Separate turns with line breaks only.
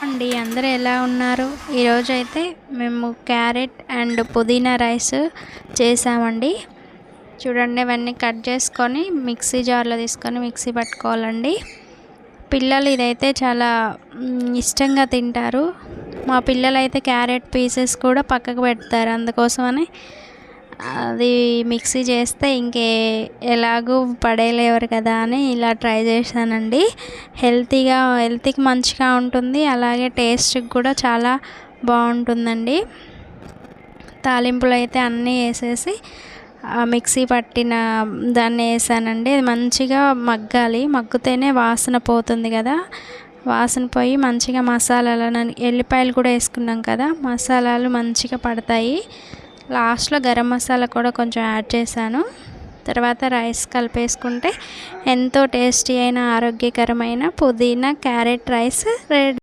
అండి అందరూ ఎలా ఉన్నారు? ఈరోజైతే మేము క్యారెట్ అండ్ పుదీనా రైస్ చేసామండి. చూడండి, ఇవన్నీ కట్ చేసుకొని మిక్సీ జార్లో తీసుకొని మిక్సీ పట్టుకోవాలండి. పిల్లలు ఇదైతే చాలా ఇష్టంగా తింటారు. మా పిల్లలైతే క్యారెట్ పీసెస్ కూడా పక్కకు పెడతారు. అందుకోసమని అది మిక్సీ చేస్తే ఎలాగూ పడేయలేరు కదా అని ఇలా ట్రై చేశానండి. హెల్తీకి మంచిగా ఉంటుంది, అలాగే టేస్ట్కి కూడా చాలా బాగుంటుందండి. తాలింపులు అయితే అన్నీ వేసేసి మిక్సీ పట్టిన దాన్ని వేసానండి. అది మంచిగా మగ్గాలి, మగ్గితేనే వాసన పోతుంది కదా. వాసన పోయి మంచిగా మసాలాలను, ఎల్లిపాయలు కూడా వేసుకున్నాం కదా, మసాలాలు మంచిగా పడతాయి. లాస్ట్లో గరం మసాలా కూడా కొంచెం యాడ్ చేశాను. తర్వాత రైస్ కలిపేసుకుంటే ఎంతో టేస్టీ అయిన ఆరోగ్యకరమైన పుదీనా క్యారెట్ రైస్ రెడీ.